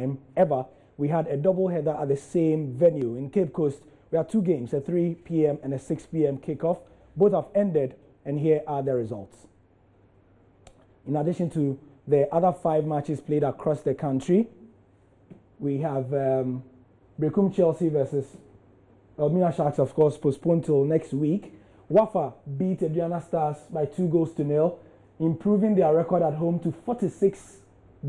time ever we had a doubleheader at the same venue. In Cape Coast, we had 2 games, a 3 p.m. and a 6 p.m. kickoff. Both have ended, and here are the results. In addition to the other 5 matches played across the country, we have Brekum Chelsea versus Elmina Sharks, of course, postponed till next week. Wafa beat Aduana Stars by 2-0, improving their record at home to 46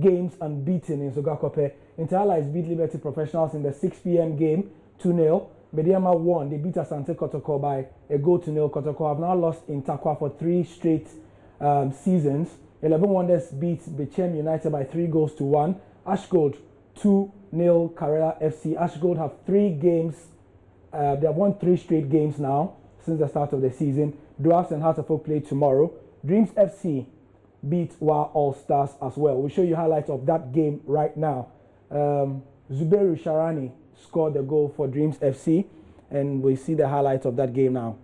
games unbeaten in Sogakope. Inter-Allies beat Liberty Professionals in the 6 p.m. game 2-0. Mediama won. They beat Asante Kotoko by a 0-0. Kotoko have now lost in Takwa for 3 straight seasons. 11 Wonders beat Bechem United by 3-1. Ashgold 2-0 Karela FC. Ashgold have 3 games. They have won 3 straight games now since the start of the season. Dwarfs and Heart of Oak play tomorrow. Dreams FC beat WA All Stars as well. We'll show you highlights of that game right now. Zubairu Sharani scored the goal for Dreams FC, and we see the highlights of that game now.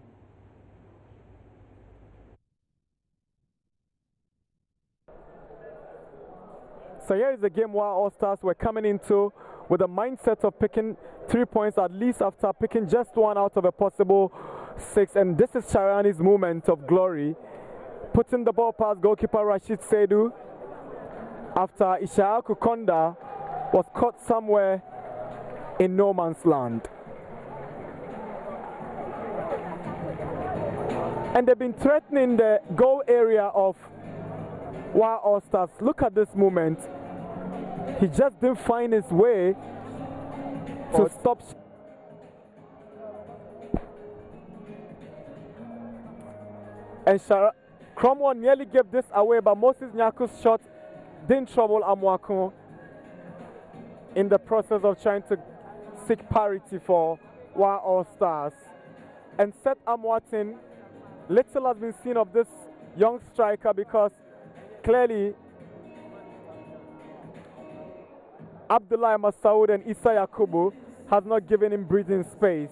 So here is the game where All Stars were coming into with a mindset of picking 3 points at least after picking just 1 out of a possible 6. And this is Sharani's moment of glory, putting the ball past goalkeeper Rashid Seidu after Ishaya Kukonda was caught somewhere in no man's land. And they've been threatening the goal area of WA All Stars. Look at this moment. He just didn't find his way to stop. And Cromwell nearly gave this away, but Moses Nyaku's shot didn't trouble Amoako in the process of trying to seek parity for WA All Stars. And Seth Amwatin, little has been seen of this young striker because clearly Abdullah Masoud and Issa Yakubu has not given him breathing space.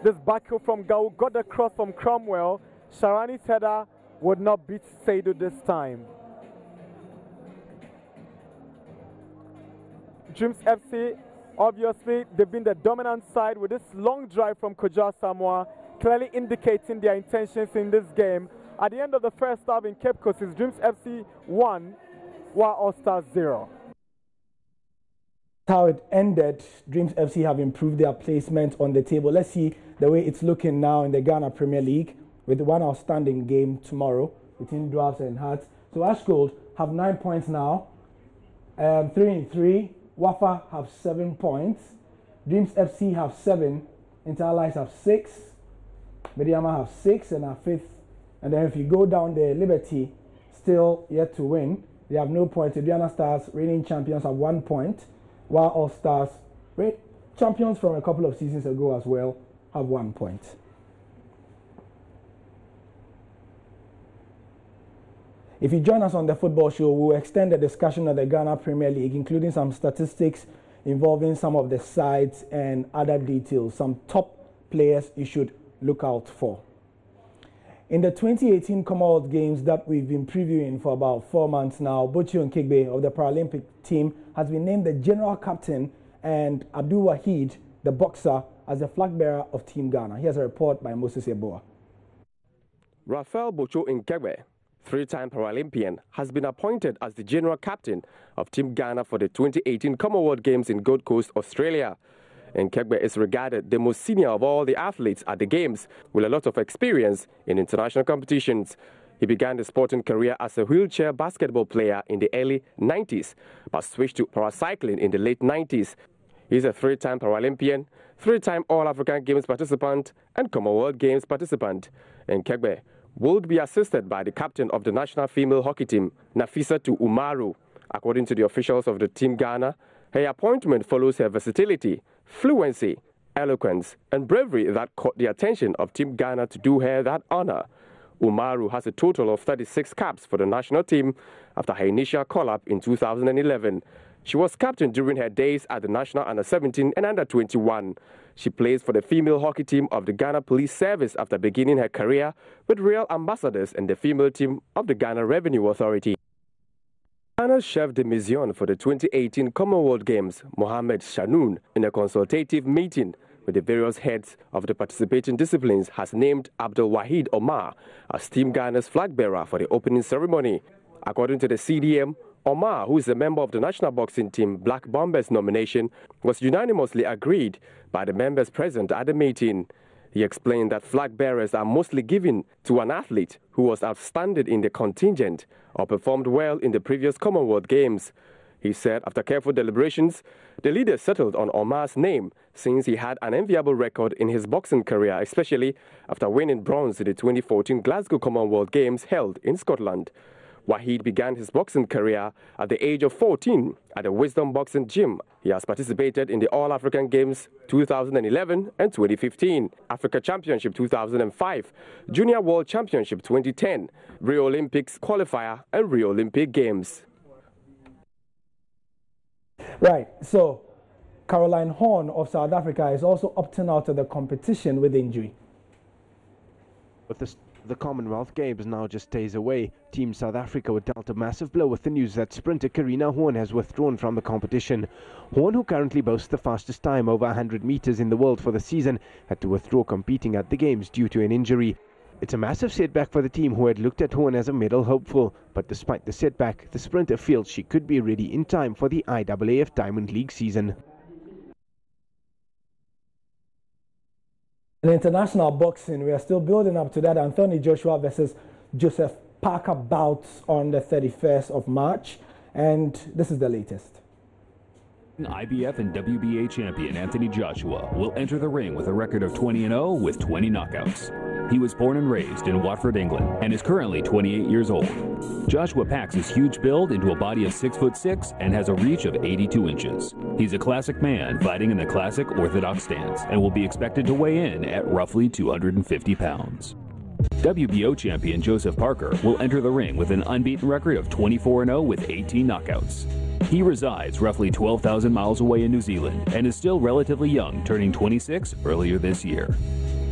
This backhill from Gau got the cross from Cromwell. Sharani's header would not beat Seidu this time. Dreams FC, obviously, they've been the dominant side with this long drive from Kojo Asamoah, clearly indicating their intentions in this game. At the end of the first half in Cape Coast, it's Dreams FC 1, WA All Stars 0. How it ended. Dreams FC have improved their placement on the table. Let's see the way it's looking now in the Ghana Premier League with one outstanding game tomorrow between Dwarfs and Hearts. So Ashgold have 9 points now, 3-3. Wafa have 7 points. Dreams FC have 7. Inter-Allies have 6. Mediama have 6 and are 5th. And then if you go down there, Liberty still yet to win. They have no points. Aduana Stars, reigning champions, have 1 point. While All Stars, champions from a couple of seasons ago as well, have 1 point. If you join us on the football show, we'll extend the discussion of the Ghana Premier League, including some statistics involving some of the sides and other details, some top players you should look out for. In the 2018 Commonwealth Games that we've been previewing for about 4 months now, Bochi Nkigbe of the Paralympic team has been named the general captain, and Abdul Wahid, the boxer, as the flag bearer of Team Ghana. Here's a report by Moses Yeboah. Raphael Bocho Nkigbe, 3-time Paralympian, has been appointed as the general captain of Team Ghana for the 2018 Commonwealth Games in Gold Coast, Australia. Nkigbe is regarded the most senior of all the athletes at the Games, with a lot of experience in international competitions. He began his sporting career as a wheelchair basketball player in the early 90s, but switched to paracycling in the late 90s. He's a 3-time Paralympian, 3-time All-African Games participant, and Commonwealth Games participant. Nkigbe will be assisted by the captain of the national female hockey team, Nafissatou Umaru. According to the officials of the Team Ghana, her appointment follows her versatility, fluency, eloquence, and bravery that caught the attention of Team Ghana to do her that honor. Umaru has a total of 36 caps for the national team after her initial call-up in 2011. She was captain during her days at the national under-17 and under-21. She plays for the female hockey team of the Ghana Police Service after beginning her career with Real Ambassadors and the female team of the Ghana Revenue Authority. Ghana's chef de mission for the 2018 Commonwealth Games, Mohamed Shanoon, in a consultative meeting with the various heads of the participating disciplines, has named Abdul Wahid Omar as Team Ghana's flag bearer for the opening ceremony. According to the CDM, Omar, who is a member of the national boxing team Black Bombers nomination, was unanimously agreed by the members present at the meeting. He explained that flag bearers are mostly given to an athlete who was outstanding in the contingent or performed well in the previous Commonwealth Games. He said after careful deliberations, the leaders settled on Omar's name since he had an enviable record in his boxing career, especially after winning bronze in the 2014 Glasgow Commonwealth Games held in Scotland. Wahid began his boxing career at the age of 14 at the Wisdom Boxing Gym. He has participated in the All-African Games 2011 and 2015, Africa Championship 2005, Junior World Championship 2010, Rio Olympics qualifier and Rio Olympic Games. Right, so Caroline Horn of South Africa is also opting out of the competition with injury. With the Commonwealth Games now just days away, Team South Africa were dealt a massive blow with the news that sprinter Karina Horn has withdrawn from the competition. Horn, who currently boasts the fastest time over 100 meters in the world for the season, had to withdraw competing at the Games due to an injury. It's a massive setback for the team, who had looked at Horn as a medal hopeful, but despite the setback, the sprinter feels she could be ready in time for the IAAF Diamond League season. In international boxing, we are still building up to that Anthony Joshua versus Joseph Parker bouts on the 31st of March, and this is the latest. IBF and WBA champion Anthony Joshua will enter the ring with a record of 20-0 with 20 knockouts. He was born and raised in Watford, England, and is currently 28 years old. Joshua packs his huge build into a body of 6'6" and has a reach of 82 inches. He's a classic man fighting in the classic orthodox stance and will be expected to weigh in at roughly 250 pounds. WBO champion Joseph Parker will enter the ring with an unbeaten record of 24-0 with 18 knockouts. He resides roughly 12,000 miles away in New Zealand and is still relatively young, turning 26 earlier this year.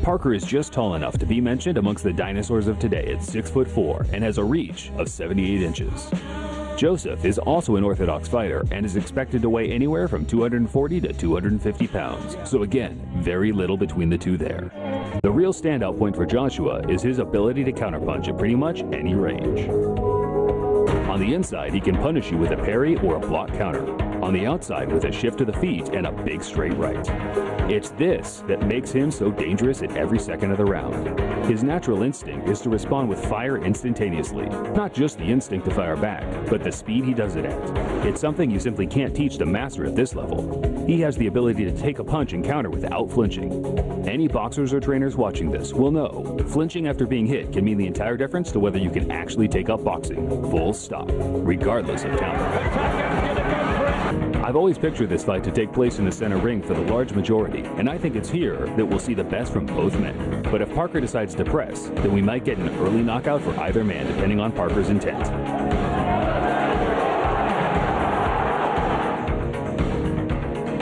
Parker is just tall enough to be mentioned amongst the dinosaurs of today at 6'4" and has a reach of 78 inches. Joseph is also an orthodox fighter and is expected to weigh anywhere from 240 to 250 pounds, so again, very little between the two there. The real standout point for Joshua is his ability to counterpunch at pretty much any range. On the inside, he can punish you with a parry or a block counter. On the outside, with a shift to the feet and a big straight right. It's this that makes him so dangerous at every second of the round. His natural instinct is to respond with fire instantaneously. Not just the instinct to fire back, but the speed he does it at. It's something you simply can't teach the master at this level. He has the ability to take a punch and counter without flinching. Any boxers or trainers watching this will know flinching after being hit can mean the entire difference to whether you can actually take up boxing. Full stop, regardless of counter. I've always pictured this fight to take place in the center ring for the large majority, and I think it's here that we'll see the best from both men. But if Parker decides to press, then we might get an early knockout for either man, depending on Parker's intent.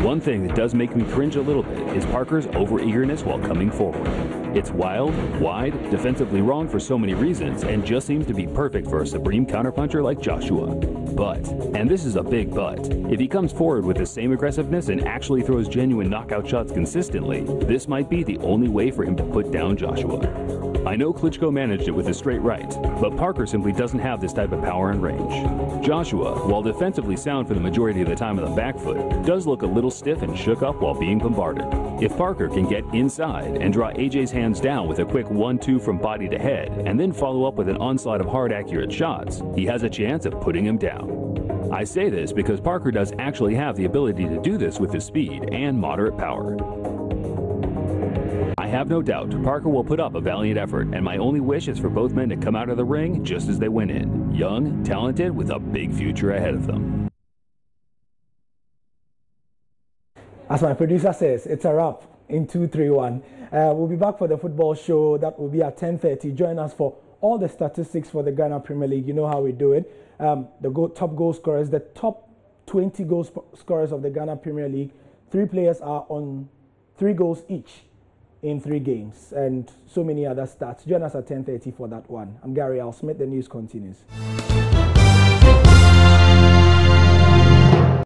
One thing that does make me cringe a little bit is Parker's over-eagerness while coming forward. It's wild, wide, defensively wrong for so many reasons, and just seems to be perfect for a supreme counterpuncher like Joshua. But, and this is a big but, if he comes forward with the same aggressiveness and actually throws genuine knockout shots consistently, this might be the only way for him to put down Joshua. I know Klitschko managed it with a straight right, but Parker simply doesn't have this type of power and range. Joshua, while defensively sound for the majority of the time on the back foot, does look a little stiff and shook up while being bombarded. If Parker can get inside and draw AJ's hands down with a quick 1-2 from body to head, and then follow up with an onslaught of hard, accurate shots, he has a chance of putting him down. I say this because Parker does actually have the ability to do this with his speed and moderate power. I have no doubt Parker will put up a valiant effort, and my only wish is for both men to come out of the ring just as they went in, young, talented, with a big future ahead of them. As my producer says, it's a wrap in 2-3-1. We'll be back for the football show. That will be at 10:30. Join us for all the statistics for the Ghana Premier League. You know how we do it. Top goal scorers, the top 20 goal scorers of the Ghana Premier League. 3 players are on 3 goals each in 3 games, and so many other stats. Join us at 10:30 for that one. I'm Gary Al Smith. The news continues.